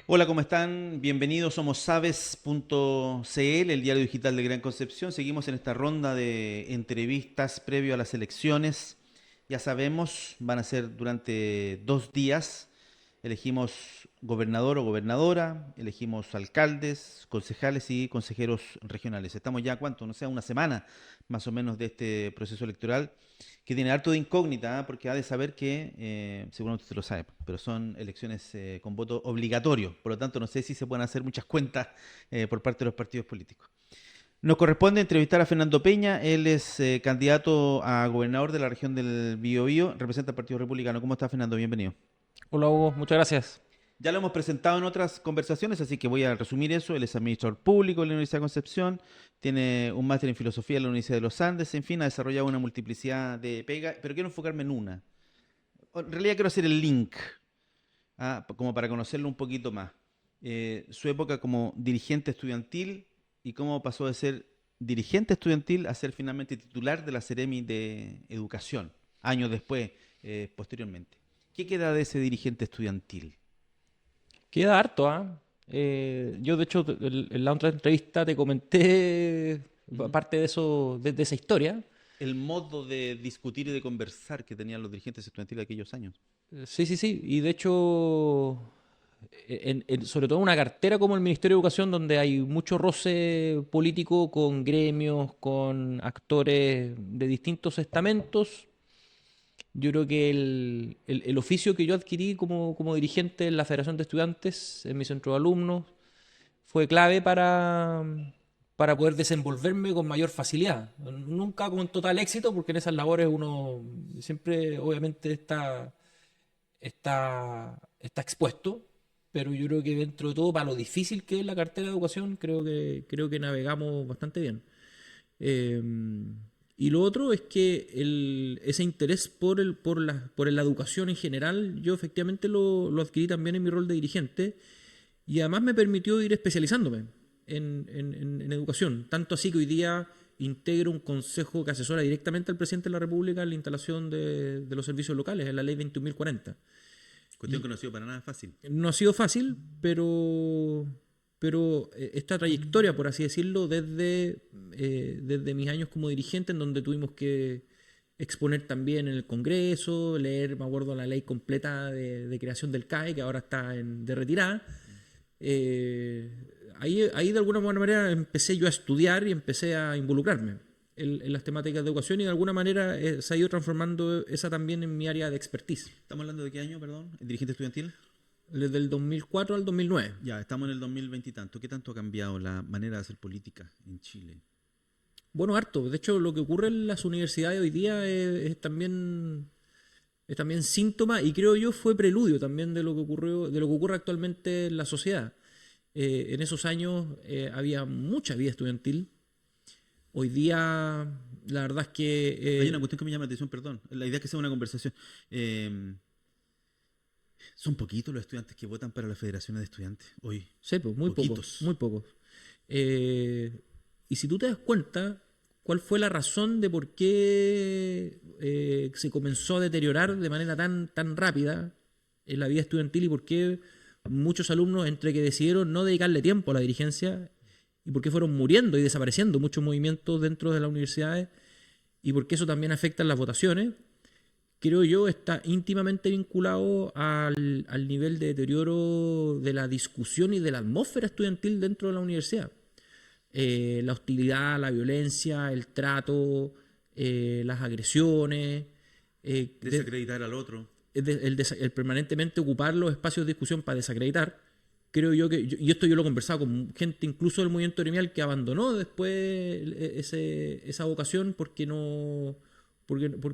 Hola, ¿cómo están? Bienvenidos, somos Sabes.cl, el diario digital de Gran Concepción. Seguimos en esta ronda de entrevistas previo a las elecciones. Ya sabemos, van a ser durante 2 días. Elegimos gobernador o gobernadora, elegimos alcaldes, concejales y consejeros regionales. Estamos ya, ¿cuánto? No sé, una semana más o menos de este proceso electoral que tiene harto de incógnita, ¿eh? Porque ha de saber que, seguramente usted lo sabe, pero son elecciones con voto obligatorio. Por lo tanto, no sé si se pueden hacer muchas cuentas por parte de los partidos políticos. Nos corresponde entrevistar a Fernando Peña. Él es candidato a gobernador de la región del Biobío, representa al Partido Republicano. ¿Cómo está, Fernando? Bienvenido. Hola Hugo, muchas gracias. Ya lo hemos presentado en otras conversaciones, así que voy a resumir eso. Él es administrador público de la Universidad de Concepción, tiene un máster en filosofía en la Universidad de los Andes, en fin, ha desarrollado una multiplicidad de pegas, pero quiero enfocarme en una. En realidad quiero hacer el link, como para conocerlo un poquito más. Su época como dirigente estudiantil y cómo pasó de ser dirigente estudiantil a ser finalmente titular de la Seremi de Educación, años después, posteriormente. ¿Qué queda de ese dirigente estudiantil? Queda harto, ¿ah? Yo de hecho en la otra entrevista te comenté Ujú. parte de eso, de esa historia. El modo de discutir y de conversar que tenían los dirigentes estudiantiles de aquellos años. Sí, sí, sí. Y de hecho, sobre todo en una cartera como el Ministerio de Educación, donde hay mucho roce político con gremios, con actores de distintos estamentos. Yo creo que el oficio que yo adquirí como dirigente en la Federación de Estudiantes, en mi centro de alumnos, fue clave para poder desenvolverme con mayor facilidad. Nunca con total éxito, porque en esas labores uno siempre obviamente está expuesto, pero yo creo que dentro de todo, para lo difícil que es la cartera de educación, creo que navegamos bastante bien. Eh, y lo otro es que ese interés por la educación en general, yo efectivamente lo adquirí también en mi rol de dirigente y además me permitió ir especializándome en educación. Tanto así que hoy día integro un consejo que asesora directamente al presidente de la República en la instalación de los servicios locales, en la ley 21.040. Cuestión Y que no ha sido para nada fácil. no ha sido fácil, pero esta trayectoria, por así decirlo, desde mis años como dirigente, en donde tuvimos que exponer también en el Congreso, leer, me acuerdo, la ley completa de creación del CAE, que ahora está de retirada. eh, ahí de alguna manera empecé yo a estudiar y empecé a involucrarme en las temáticas de educación y de alguna manera se ha ido transformando esa también en mi área de expertise, ¿Estamos hablando de qué año, perdón? ¿El dirigente estudiantil? desde el 2004 al 2009. Ya, estamos en el 2020 y tanto. ¿Qué tanto ha cambiado la manera de hacer política en Chile? Bueno, harto. De hecho, lo que ocurre en las universidades hoy día es también síntoma y creo yo fue preludio también de lo que ocurrió, de lo que ocurre actualmente en la sociedad. En esos años había mucha vida estudiantil. Hoy día, la verdad es que Hay una cuestión que me llama la atención, perdón. La idea es que sea una conversación. Eh, Son poquitos los estudiantes que votan para las federaciones de estudiantes hoy. sí, pues, muy pocos, muy Poquitos. pocos. Y si tú te das cuenta, ¿cuál fue la razón de por qué se comenzó a deteriorar de manera tan rápida en la vida estudiantil y por qué muchos alumnos, entre que decidieron no dedicarle tiempo a la dirigencia y por qué fueron muriendo y desapareciendo muchos movimientos dentro de las universidades y por qué eso también afecta en las votaciones? Creo yo, está íntimamente vinculado al nivel de deterioro de la discusión y de la atmósfera estudiantil dentro de la universidad. La hostilidad, la violencia, el trato, las agresiones, Desacreditar al otro. el permanentemente ocupar los espacios de discusión para desacreditar. Creo yo que, y esto yo lo he conversado con gente incluso del movimiento gremial que abandonó después esa vocación porque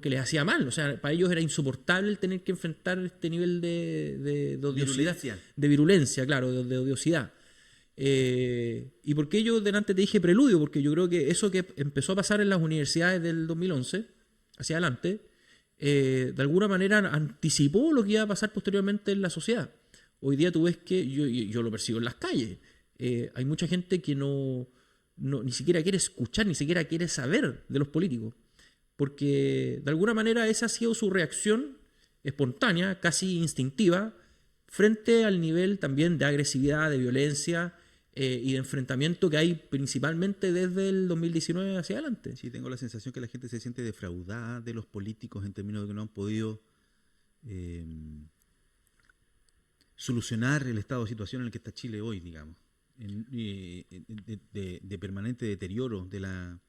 les hacía mal. O sea, para ellos era insoportable el tener que enfrentar este nivel de odiosidad, Virulencia. de virulencia, claro, de odiosidad. ¿Y por qué yo delante te dije preludio? Porque yo creo que eso que empezó a pasar en las universidades del 2011 hacia adelante, de alguna manera anticipó lo que iba a pasar posteriormente en la sociedad. hoy día tú ves que, yo lo percibo en las calles, hay mucha gente que ni siquiera quiere escuchar, ni siquiera quiere saber de los políticos, porque de alguna manera esa ha sido su reacción espontánea, casi instintiva, frente al nivel también de agresividad, de violencia y de enfrentamiento que hay principalmente desde el 2019 hacia adelante. Sí, tengo la sensación que la gente se siente defraudada de los políticos en términos de que no han podido solucionar el estado de situación en el que está Chile hoy, digamos, de permanente deterioro de la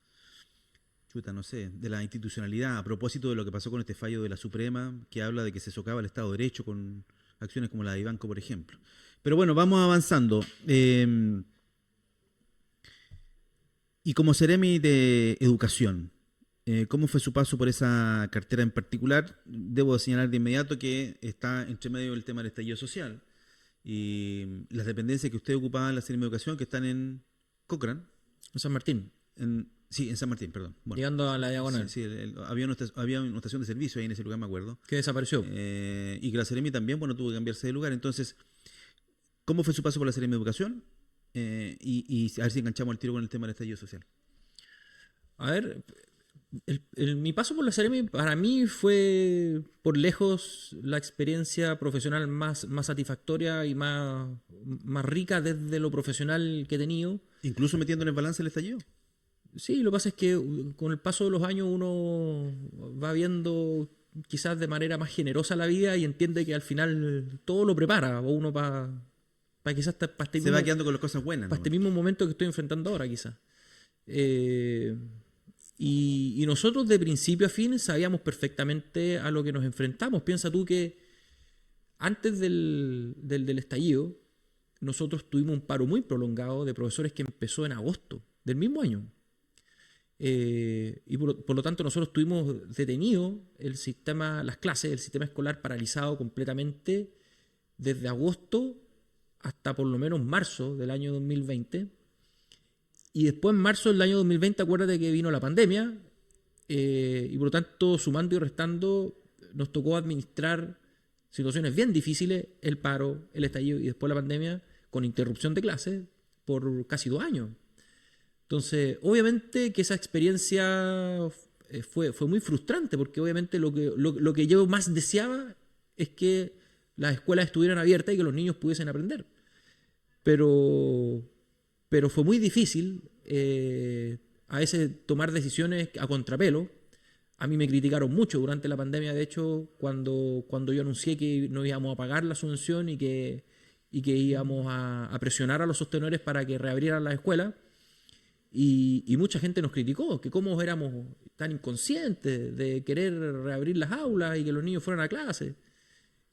de la institucionalidad, a propósito de lo que pasó con este fallo de la Suprema, que habla de que se socava el Estado de Derecho con acciones como la de Ibanco, por ejemplo. Pero bueno, vamos avanzando. Y como Seremi de Educación, ¿cómo fue su paso por esa cartera en particular? Debo señalar de inmediato que está entre medio del tema del estallido social y las dependencias que usted ocupaba en la Seremi de Educación, que están en Cochrane. En San Martín. Sí, en San Martín, perdón. Bueno, llegando a la diagonal. Sí, había una estación de servicio ahí en ese lugar, me acuerdo. Que desapareció. Y que la Seremi también, bueno, tuvo que cambiarse de lugar. Entonces, ¿cómo fue su paso por la Seremi de Educación? Y a ver si enganchamos el tiro con el tema del estallido social. A ver, mi paso por la Seremi para mí fue por lejos la experiencia profesional más satisfactoria y más rica desde lo profesional que he tenido. ¿Incluso metiendo en el balance el estallido? Sí, lo que pasa es que con el paso de los años uno va viendo quizás de manera más generosa la vida y entiende que al final todo lo prepara o uno para quizás para este se va quedando con las cosas buenas. Para este mismo momento que estoy enfrentando ahora quizás. Y nosotros de principio a fin sabíamos perfectamente a lo que nos enfrentamos. Piensa tú que antes del estallido nosotros tuvimos un paro muy prolongado de profesores que empezó en agosto del mismo año. Y por lo tanto nosotros tuvimos detenido el sistema, las clases, el sistema escolar paralizado completamente desde agosto hasta por lo menos marzo del año 2020. Y después en marzo del año 2020, acuérdate que vino la pandemia y por lo tanto sumando y restando nos tocó administrar situaciones bien difíciles, el paro, el estallido y después la pandemia con interrupción de clases por casi 2 años. Entonces, obviamente que esa experiencia fue muy frustrante porque obviamente lo que yo más deseaba es que las escuelas estuvieran abiertas y que los niños pudiesen aprender. Pero fue muy difícil a veces tomar decisiones a contrapelo. A mí me criticaron mucho durante la pandemia, de hecho, cuando yo anuncié que no íbamos a pagar la subvención y que íbamos a presionar a los sostenedores para que reabrieran las escuelas. Y mucha gente nos criticó, que cómo éramos tan inconscientes de querer reabrir las aulas y que los niños fueran a clase.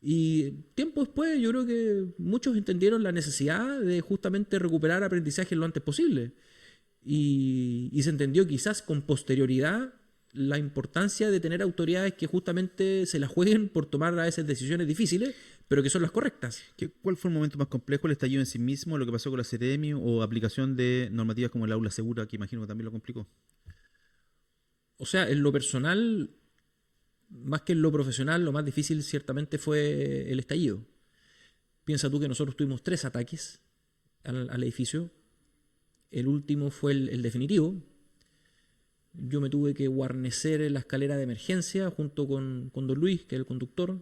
Y tiempo después yo creo que muchos entendieron la necesidad de justamente recuperar aprendizaje lo antes posible. Y se entendió quizás con posterioridad la importancia de tener autoridades que justamente se la jueguen por tomar a veces decisiones difíciles, pero que son las correctas. ¿Cuál fue el momento más complejo? ¿El estallido en sí mismo, lo que pasó con la Seremi o aplicación de normativas como el aula segura, que imagino que también lo complicó? O sea, en lo personal, más que en lo profesional, lo más difícil ciertamente fue el estallido. Piensa tú que nosotros tuvimos 3 ataques al edificio. El último fue el definitivo. Yo me tuve que guarnecer en la escalera de emergencia junto con don Luis, que es el conductor,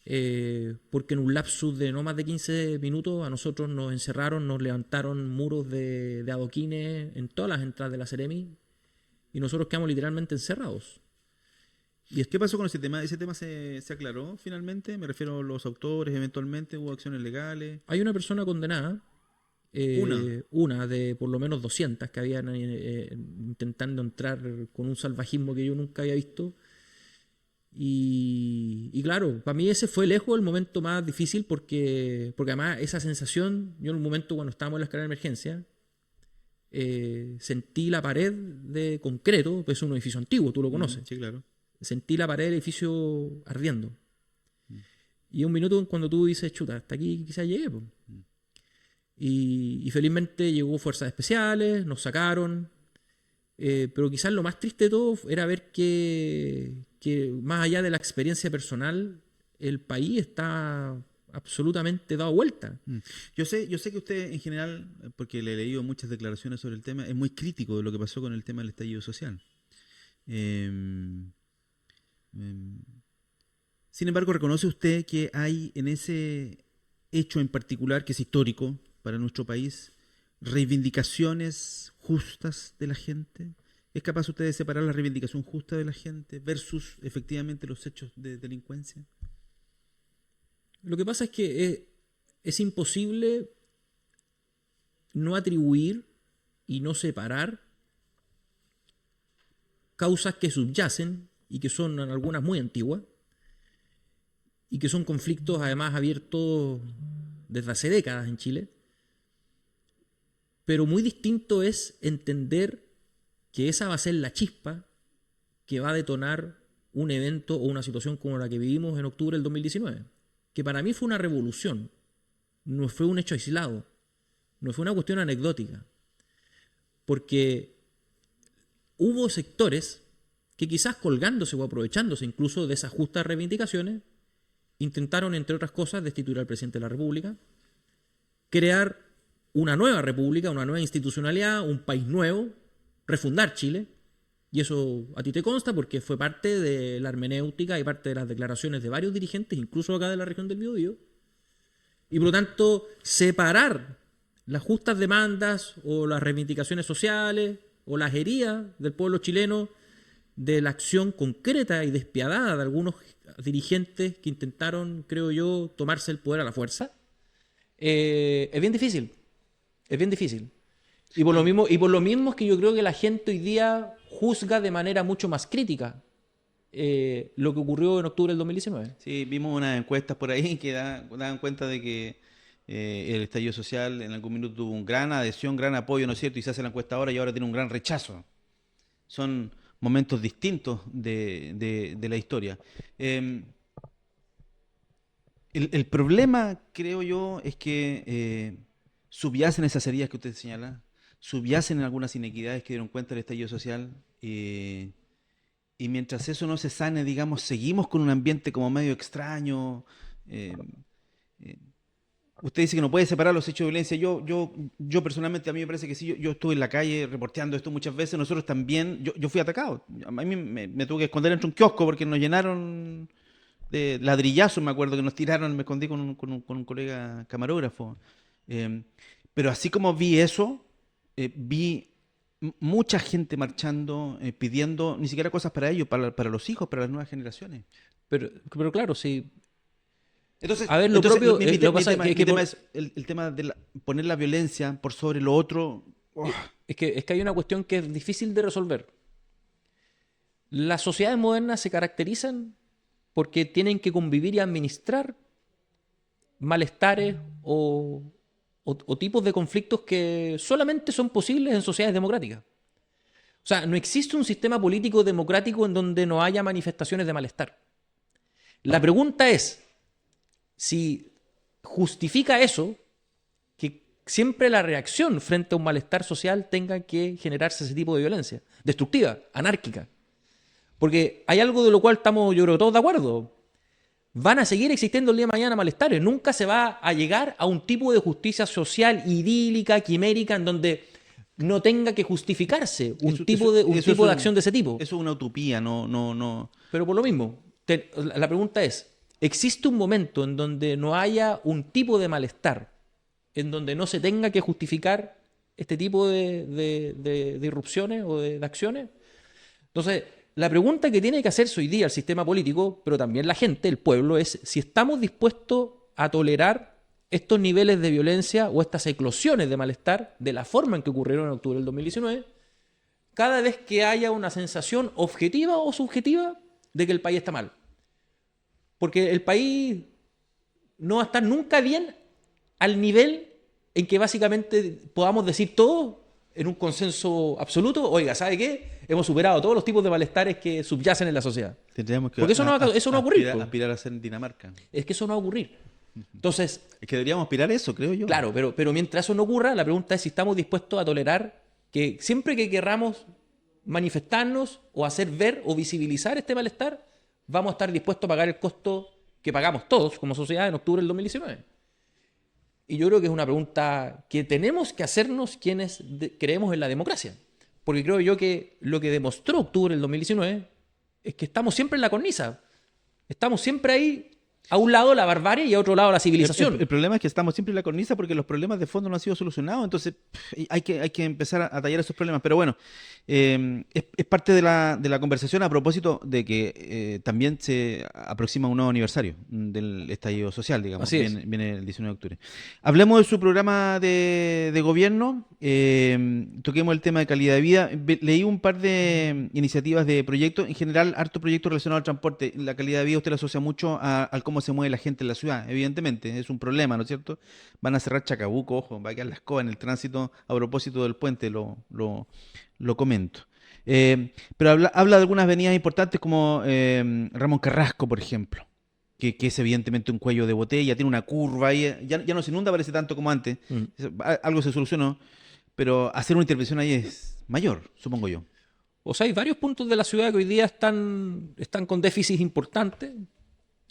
porque en un lapsus de no más de 15 minutos a nosotros nos encerraron, nos levantaron muros de adoquines en todas las entradas de la Seremi y nosotros quedamos literalmente encerrados. ¿Y qué pasó con ese tema? ¿Ese tema se aclaró finalmente? Me refiero a los autores, eventualmente hubo acciones legales. Hay una persona condenada. Una de por lo menos 200 que habían intentando entrar con un salvajismo que yo nunca había visto. Y claro, para mí ese fue lejos el momento más difícil porque además esa sensación, yo en un momento cuando estábamos en la escalera de emergencia, sentí la pared de concreto, pues es un edificio antiguo, tú lo conoces. Sí, claro. Sentí la pared del edificio ardiendo. Y un minuto cuando tú dices, chuta, hasta aquí quizás llegué, pues. Y felizmente llegó Fuerzas Especiales, nos sacaron, pero quizás lo más triste de todo era ver que más allá de la experiencia personal, el país está absolutamente dado vuelta. Yo sé que usted en general, porque le he leído muchas declaraciones sobre el tema, es muy crítico de lo que pasó con el tema del estallido social. Eh, eh, Sin embargo, ¿reconoce usted que hay en ese hecho en particular, que es histórico para nuestro país, reivindicaciones justas de la gente? ¿Es capaz usted de separar la reivindicación justa de la gente versus efectivamente los hechos de delincuencia? Lo que pasa es que es imposible no atribuir y no separar causas que subyacen y que son algunas muy antiguas y que son conflictos además abiertos desde hace décadas en Chile. Pero muy distinto es entender que esa va a ser la chispa que va a detonar un evento o una situación como la que vivimos en octubre del 2019. Que para mí fue una revolución, no fue un hecho aislado, no fue una cuestión anecdótica. Porque hubo sectores que quizás colgándose o aprovechándose incluso de esas justas reivindicaciones, intentaron, entre otras cosas, destituir al presidente de la República, crear una nueva república, una nueva institucionalidad, un país nuevo, refundar Chile. Y eso a ti te consta porque fue parte de la hermenéutica y parte de las declaraciones de varios dirigentes, incluso acá de la región del Biobío. Y por lo tanto, separar las justas demandas o las reivindicaciones sociales o las heridas del pueblo chileno de la acción concreta y despiadada de algunos dirigentes que intentaron, creo yo, tomarse el poder a la fuerza, es bien difícil. Es bien difícil. Y por lo mismo es que yo creo que la gente hoy día juzga de manera mucho más crítica lo que ocurrió en octubre del 2019. Sí, vimos unas encuestas por ahí que daban cuenta de que el estallido social en algún minuto tuvo un gran adhesión, gran apoyo, ¿no es cierto? Y se hace la encuesta ahora y ahora tiene un gran rechazo. Son momentos distintos de la historia. El problema, creo yo, es que subyacen esas heridas que usted señala, subyacen algunas inequidades que dieron cuenta del estallido social, y mientras eso no se sane, digamos, seguimos con un ambiente como medio extraño. eh, eh, Usted dice que no puede separar los hechos de violencia. Yo personalmente, a mí me parece que sí. Yo estuve en la calle reporteando esto muchas veces. Nosotros también, yo fui atacado. A mí me tuve que esconder entre un kiosco porque nos llenaron de ladrillazos, me acuerdo que nos tiraron, me escondí con un colega camarógrafo. Eh, pero así como vi eso, vi mucha gente marchando, pidiendo ni siquiera cosas para ellos, para los hijos, para las nuevas generaciones. Pero claro, sí. Entonces, A ver, lo propio, mi lo pasa tema, que, mi que tema por- es el tema de poner la violencia por sobre lo otro. Oh, es que hay una cuestión que es difícil de resolver. Las sociedades modernas se caracterizan porque tienen que convivir y administrar malestares o tipos de conflictos que solamente son posibles en sociedades democráticas. O sea, no existe un sistema político democrático en donde no haya manifestaciones de malestar. La pregunta es si justifica eso que siempre la reacción frente a un malestar social tenga que generarse ese tipo de violencia, destructiva, anárquica. Porque hay algo de lo cual estamos, yo creo, todos de acuerdo. Van a seguir existiendo el día de mañana malestares. Nunca se va a llegar a un tipo de justicia social idílica, quimérica, en donde no tenga que justificarse un eso- tipo de eso es acción de ese tipo. Eso es una utopía, no. Pero por lo mismo, la pregunta es, ¿existe un momento en donde no haya un tipo de malestar, en donde no se tenga que justificar este tipo de irrupciones o de acciones? Entonces, la pregunta que tiene que hacerse hoy día el sistema político, pero también la gente, el pueblo, es si estamos dispuestos a tolerar estos niveles de violencia o estas eclosiones de malestar de la forma en que ocurrieron en octubre del 2019, cada vez que haya una sensación objetiva o subjetiva de que el país está mal. Porque el país no va a estar nunca bien al nivel en que básicamente podamos decir todos en un consenso absoluto, oiga, ¿sabe qué? Hemos superado todos los tipos de malestares que subyacen en la sociedad. Tendríamos que Porque eso no va a ocurrir. aspirar a ser en Dinamarca. Es que eso no va a ocurrir. Entonces, Es que deberíamos aspirar a eso, creo yo. claro, pero mientras eso no ocurra, la pregunta es si estamos dispuestos a tolerar que siempre que querramos manifestarnos o hacer ver o visibilizar este malestar, vamos a estar dispuestos a pagar el costo que pagamos todos como sociedad en octubre del 2019. Y yo creo que es una pregunta que tenemos que hacernos quienes creemos en la democracia. Porque creo yo que lo que demostró octubre del 2019 es que estamos siempre en la cornisa. Estamos siempre ahí, a un lado la barbarie y a otro lado la civilización. El problema es que estamos siempre en la cornisa porque los problemas de fondo no han sido solucionados, entonces hay que empezar a tallar esos problemas. Pero bueno, es parte de la conversación a propósito de que también se aproxima un nuevo aniversario del estallido social, digamos. Así es. Viene el 19 de octubre. Hablemos de su programa de gobierno, toquemos el tema de calidad de vida. Leí un par de iniciativas de proyectos, en general, harto proyecto relacionado al transporte. La calidad de vida usted la asocia mucho al cómo se mueve la gente en la ciudad, evidentemente, es un problema, ¿no es cierto? Van a cerrar Chacabuco, ojo, va a quedar la escoba en el tránsito a propósito del puente, lo comento. Pero habla de algunas avenidas importantes como Ramón Carrasco, por ejemplo, que es evidentemente un cuello de botella, tiene una curva, y ya no se inunda, parece tanto como antes, algo se solucionó, pero hacer una intervención ahí es mayor, supongo yo. O sea, hay varios puntos de la ciudad que hoy día están con déficits importantes,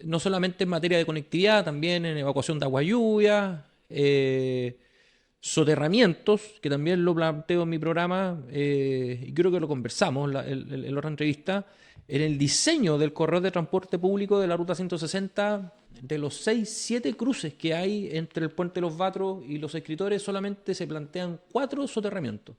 no solamente en materia de conectividad, también en evacuación de agua lluvia, soterramientos, que también lo planteo en mi programa, y creo que lo conversamos en la otra entrevista, en el diseño del corredor de transporte público de la Ruta 160, de los 6-7 cruces que hay entre el Puente de los Batros y Los Escritores, solamente se plantean 4 soterramientos.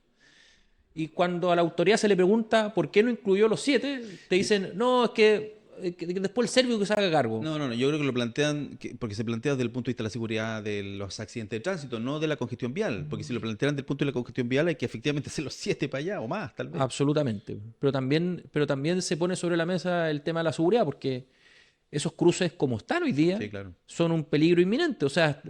Y cuando a la autoridad se le pregunta por qué no incluyó los 7, te dicen, no, es que después el serbio que se haga cargo. No, yo creo que lo plantean, porque se plantea desde el punto de vista de la seguridad de los accidentes de tránsito, no de la congestión vial, porque si lo plantean desde el punto de la congestión vial hay que efectivamente hacer los 7 para allá o más, tal vez. Absolutamente. Pero también se pone sobre la mesa el tema de la seguridad, porque esos cruces como están hoy día Sí, claro. son un peligro inminente. O sea,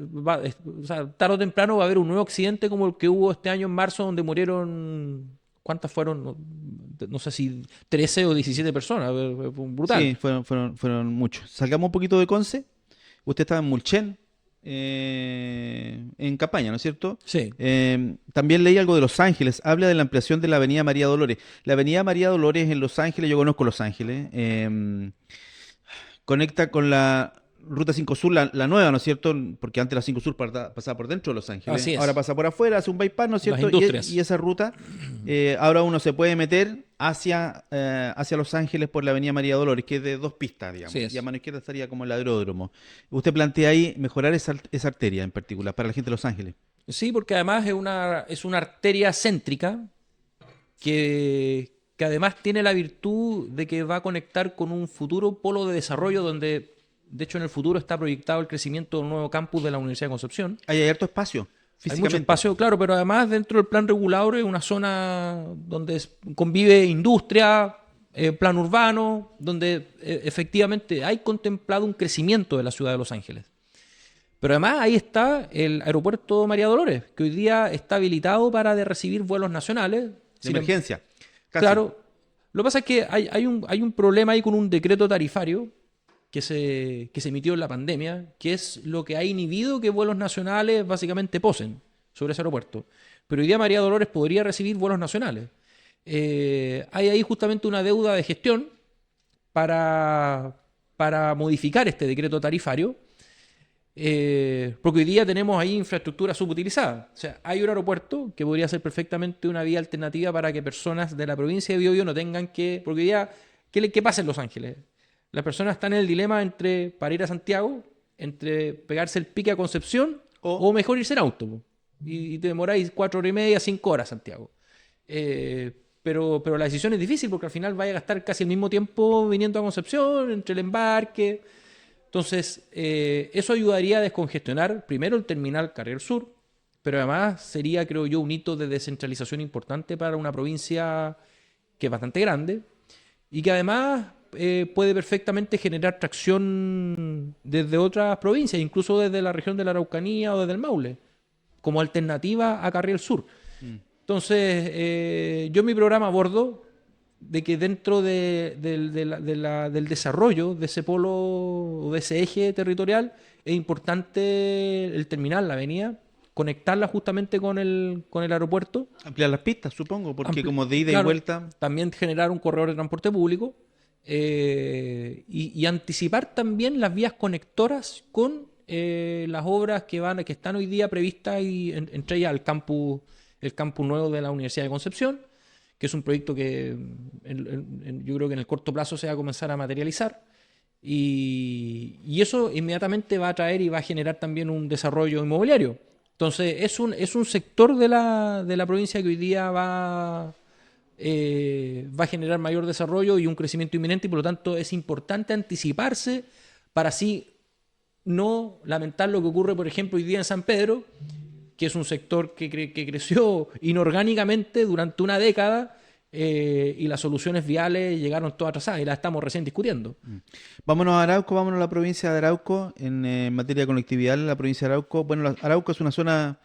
tarde o temprano va a haber un nuevo accidente como el que hubo este año en marzo, donde murieron, ¿cuántas fueron? No sé si 13 o 17 personas. Brutal. Sí, fueron muchos. Salgamos un poquito de Conce. Usted estaba en Mulchen, en campaña, ¿no es cierto? Sí. También leí algo de Los Ángeles. Habla de la ampliación de la Avenida María Dolores. La Avenida María Dolores en Los Ángeles, yo conozco Los Ángeles. Conecta con la Ruta 5 Sur, la nueva, ¿no es cierto? Porque antes la 5 Sur pasaba por dentro de Los Ángeles. Así es. Ahora pasa por afuera, hace un bypass, ¿no es cierto? Las industrias. Y esa ruta, ahora uno se puede meter hacia Los Ángeles por la Avenida María Dolores, que es de 2 pistas, digamos. Así es. Y a mano izquierda estaría como el aeródromo. Usted plantea ahí mejorar esa arteria en particular para la gente de Los Ángeles. Sí, porque además es una arteria céntrica que además tiene la virtud de que va a conectar con un futuro polo de desarrollo donde, de hecho, en el futuro está proyectado el crecimiento de un nuevo campus de la Universidad de Concepción. Hay harto espacio, Hay físicamente. mucho espacio, claro, pero además dentro del plan regulador es una zona donde convive industria, plan urbano, donde efectivamente hay contemplado un crecimiento de la ciudad de Los Ángeles. Pero además ahí está el aeropuerto María Dolores, que hoy día está habilitado para recibir vuelos nacionales. De emergencia. Casi. Claro, lo que pasa es que hay un problema ahí con un decreto tarifario que se emitió en la pandemia, que es lo que ha inhibido que vuelos nacionales básicamente posen sobre ese aeropuerto. Pero hoy día María Dolores podría recibir vuelos nacionales. Hay ahí justamente una deuda de gestión para modificar este decreto tarifario, porque hoy día tenemos ahí infraestructura subutilizada. O sea, hay un aeropuerto que podría ser perfectamente una vía alternativa para que personas de la provincia de Biobío no tengan que... Porque hoy día, ¿qué pasa en Los Ángeles? Las personas están en el dilema entre, para ir a Santiago, entre pegarse el pique a Concepción o mejor irse en auto. Y te demoráis 4 horas y media, 5 horas a Santiago. Pero la decisión es difícil porque al final vaya a gastar casi el mismo tiempo viniendo a Concepción, entre el embarque. Entonces, eso ayudaría a descongestionar primero el terminal Carril Sur, pero además sería, creo yo, un hito de descentralización importante para una provincia que es bastante grande y que además puede perfectamente generar tracción desde otras provincias, incluso desde la región de la Araucanía o desde el Maule, como alternativa a Carril Sur. Entonces, yo en mi programa abordo de que dentro del desarrollo de ese polo o de ese eje territorial es importante el terminal, la avenida, conectarla justamente con el aeropuerto. Ampliar las pistas, supongo, porque como de ida claro, y vuelta... También generar un corredor de transporte público y anticipar también las vías conectoras con las obras que están hoy día previstas, y entre ellas el campus nuevo de la Universidad de Concepción, que es un proyecto que yo creo que en el corto plazo se va a comenzar a materializar. Y eso inmediatamente va a traer y va a generar también un desarrollo inmobiliario. Entonces, es un sector de la provincia que hoy día va a generar mayor desarrollo y un crecimiento inminente, y por lo tanto es importante anticiparse para así no lamentar lo que ocurre, por ejemplo, hoy día en San Pedro, que es un sector que creció inorgánicamente durante una década, y las soluciones viales llegaron todas atrasadas y las estamos recién discutiendo. Vámonos a Arauco, vámonos a la provincia de Arauco. En materia de conectividad, la provincia de Arauco. Bueno, Arauco es una zona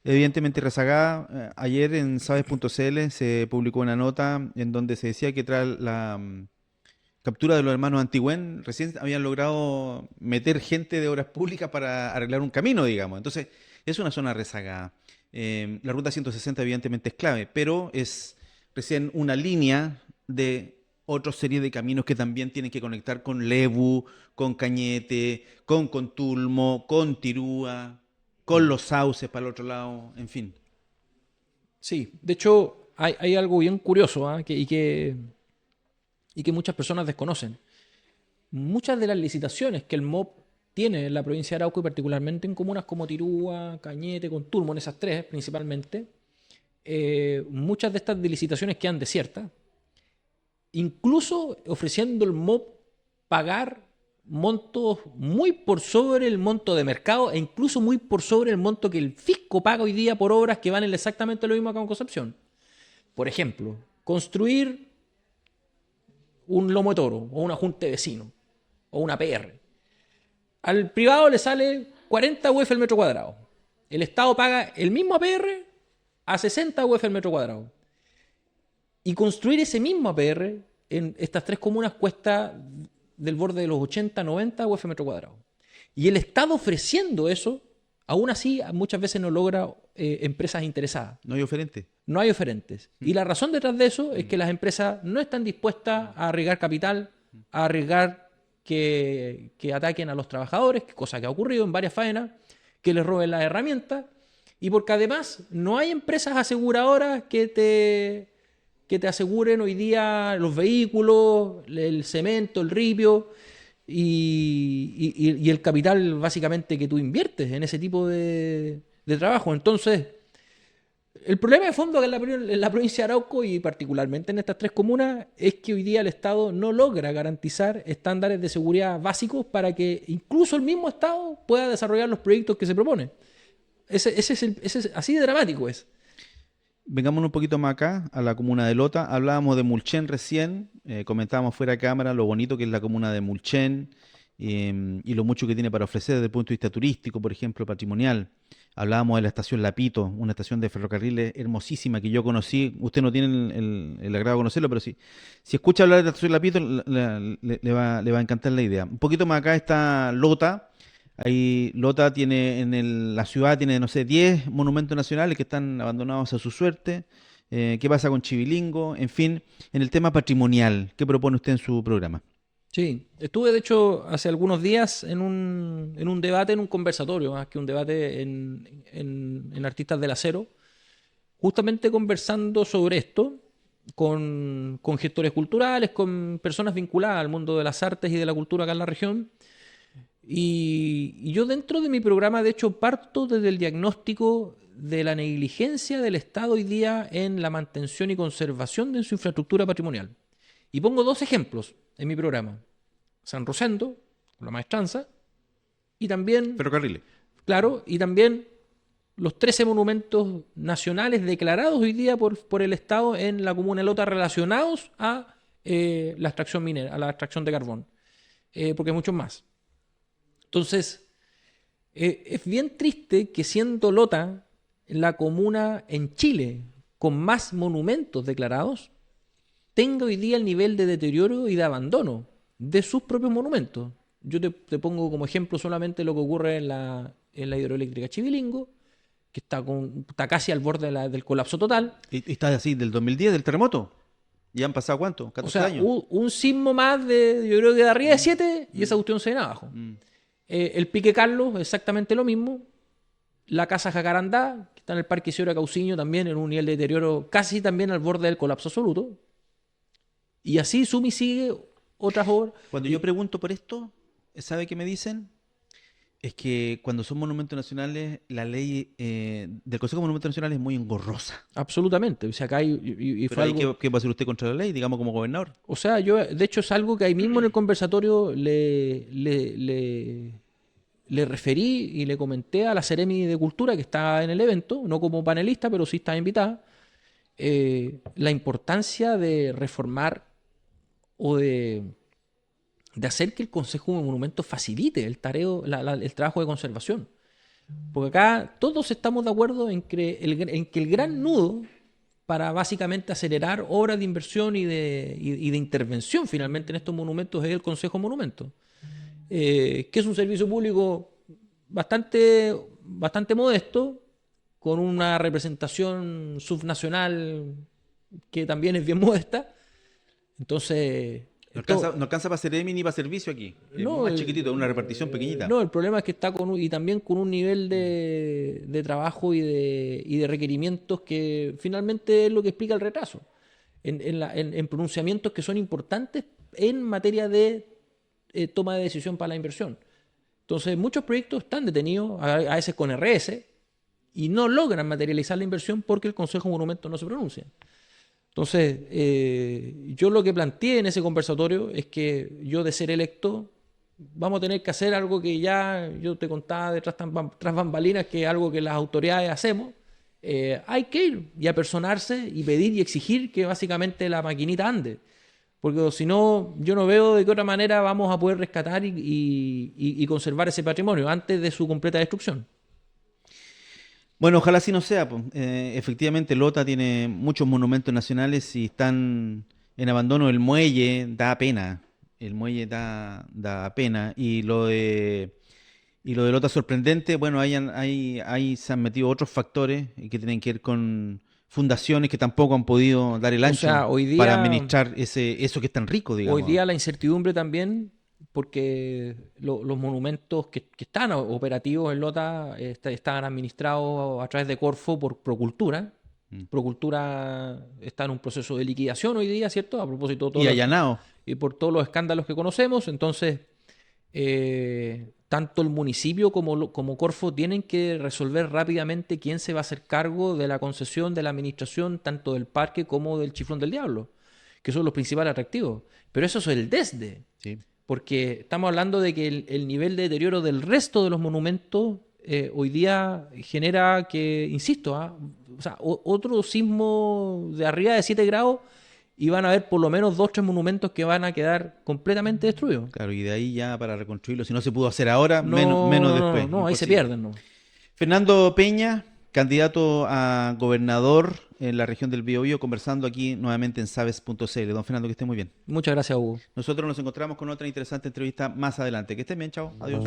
evidentemente rezagada. Ayer en sabes.cl se publicó una nota en donde se decía que tras la captura de los hermanos Antigüen, recién habían logrado meter gente de obras públicas para arreglar un camino, digamos. Entonces, es una zona rezagada. La ruta 160 evidentemente es clave, pero es recién una línea de otra serie de caminos que también tienen que conectar con Lebu, con Cañete, con Contulmo, con Tirúa, con Los Sauces para el otro lado, en fin. Sí, de hecho hay algo bien curioso, ¿ah? Y que muchas personas desconocen. Muchas de las licitaciones que el MOP tiene en la provincia de Arauco, y particularmente en comunas como Tirúa, Cañete, Contulmo, en esas tres principalmente, muchas de estas licitaciones quedan desiertas, incluso ofreciendo el MOP pagar montos muy por sobre el monto de mercado, e incluso muy por sobre el monto que el fisco paga hoy día por obras que valen exactamente lo mismo acá en Concepción. Por ejemplo, construir un lomo de toro, o una junta de vecinos, o una PR. Al privado le sale 40 UF el metro cuadrado. El Estado paga el mismo APR a 60 UF el metro cuadrado. Y construir ese mismo APR en estas tres comunas cuesta del borde de los 80, 90 UF metro cuadrado. Y el Estado ofreciendo eso, aún así muchas veces no logra empresas interesadas. No hay oferente. No hay oferentes. Y la razón detrás de eso es que las empresas no están dispuestas a arriesgar capital, a arriesgar que ataquen a los trabajadores, cosa que ha ocurrido en varias faenas, que les roben las herramientas, y porque además no hay empresas aseguradoras que te aseguren hoy día los vehículos, el cemento, el ripio y el capital básicamente que tú inviertes en ese tipo de trabajo. Entonces, el problema de fondo que en la provincia de Arauco, y particularmente en estas tres comunas, es que hoy día el Estado no logra garantizar estándares de seguridad básicos para que incluso el mismo Estado pueda desarrollar los proyectos que se propone. Así de dramático es. Vengamos un poquito más acá, a la comuna de Lota. Hablábamos de Mulchen recién, comentábamos fuera de cámara lo bonito que es la comuna de Mulchen, y lo mucho que tiene para ofrecer desde el punto de vista turístico, por ejemplo, patrimonial. Hablábamos de la estación Lapito, una estación de ferrocarriles hermosísima que yo conocí. Usted no tiene el agrado de conocerlo, pero si escucha hablar de la estación Lapito, le va a encantar la idea. Un poquito más acá está Lota. Ahí Lota tiene la ciudad tiene, no sé, 10 monumentos nacionales que están abandonados a su suerte. ¿Qué pasa con Chivilingo? En fin, en el tema patrimonial, ¿qué propone usted en su programa? Sí, estuve de hecho hace algunos días en un debate, en un conversatorio, más que un debate en Artistas del Acero, justamente conversando sobre esto con gestores culturales, con personas vinculadas al mundo de las artes y de la cultura acá en la región. Y yo dentro de mi programa, de hecho, parto desde el diagnóstico de la negligencia del Estado hoy día en la mantención y conservación de su infraestructura patrimonial. Y pongo dos ejemplos en mi programa. San Rosendo, la maestranza, y también, Ferrocarriles. claro, y también los 13 monumentos nacionales declarados hoy día por el Estado en la comuna de Lota relacionados a la extracción minera, a la extracción de carbón, porque hay muchos más. Entonces, es bien triste que siendo Lota la comuna en Chile con más monumentos declarados, tenga hoy día el nivel de deterioro y de abandono de sus propios monumentos. Yo te pongo como ejemplo solamente lo que ocurre en la hidroeléctrica Chivilingo, que está casi al borde del colapso total. ¿Y está así del 2010, del terremoto? ¿Ya han pasado cuánto? O 14 sea, años. un sismo más de, yo creo que de arriba de 7 y esa cuestión se viene abajo. El Pique Carlos, exactamente lo mismo. La Casa Jacarandá, que está en el Parque Isidoro Cauciño, también en un nivel de deterioro casi también al borde del colapso absoluto. Y así suma y sigue otras obras. Cuando yo pregunto por esto, ¿sabe qué me dicen? Es que cuando son monumentos nacionales, la ley del Consejo de Monumentos Nacionales es muy engorrosa. Absolutamente. O sea, acá y Pero fue ahí, algo. ¿qué va a hacer usted contra la ley, digamos, como gobernador? O sea, yo, de hecho, es algo que ahí mismo en el conversatorio le referí y le comenté a la Seremi de Cultura que está en el evento, no como panelista, pero sí está invitada, la importancia de reformar o de hacer que el Consejo de Monumentos facilite el trabajo de conservación. Porque acá todos estamos de acuerdo en que el gran nudo para básicamente acelerar obras de inversión y de intervención finalmente en estos monumentos es el Consejo de Monumentos, que es un servicio público bastante modesto, con una representación subnacional que también es bien modesta. Entonces, No alcanza para Seremi ni para servicio aquí. Es no, más chiquitito, una repartición pequeñita. no, el problema es que está y también con un nivel de trabajo y de requerimientos que finalmente es lo que explica el retraso. En pronunciamientos que son importantes en materia de toma de decisión para la inversión. Entonces, muchos proyectos están detenidos, a veces con RS, y no logran materializar la inversión porque el Consejo de Monumentos no se pronuncia. Entonces, yo lo que planteé en ese conversatorio es que yo, de ser electo, vamos a tener que hacer algo que ya yo te contaba tras bambalinas, que es algo que las autoridades hacemos. Hay que ir y apersonarse y pedir y exigir que básicamente la maquinita ande. Porque si no, yo no veo de qué otra manera vamos a poder rescatar y conservar ese patrimonio antes de su completa destrucción. Bueno, ojalá así no sea, po. Efectivamente, Lota tiene muchos monumentos nacionales y están en abandono. El muelle da pena. El muelle da pena. Y lo de Lota es sorprendente. Bueno, ahí se han metido otros factores que tienen que ver con fundaciones que tampoco han podido dar el O ancho sea, para administrar eso que es tan rico, hoy digamos. día la incertidumbre también, porque los monumentos que están operativos en Lota están administrados a través de Corfo por Procultura. Procultura está en un proceso de liquidación hoy día, ¿cierto? A propósito de todo Y allanado. y por todos los escándalos que conocemos. Entonces, tanto el municipio como Corfo tienen que resolver rápidamente quién se va a hacer cargo de la concesión, de la administración, tanto del parque como del Chiflón del Diablo, que son los principales atractivos. Pero eso es el desde. Sí. Porque estamos hablando de que el nivel de deterioro del resto de los monumentos hoy día genera que, insisto, o sea, otro sismo de arriba de 7 grados y van a haber por lo menos 2 o 3 monumentos que van a quedar completamente destruidos. Claro, y de ahí ya para reconstruirlo, si no se pudo hacer ahora, No, menos después. no, ahí se Imposible. pierden, ¿no? Fernando Peña, candidato a gobernador en la región del Biobío, conversando aquí nuevamente en sabes.cl. Don Fernando, que esté muy bien. Muchas gracias, Hugo. Nosotros nos encontramos con otra interesante entrevista más adelante. Que estén bien, chao. Adiós.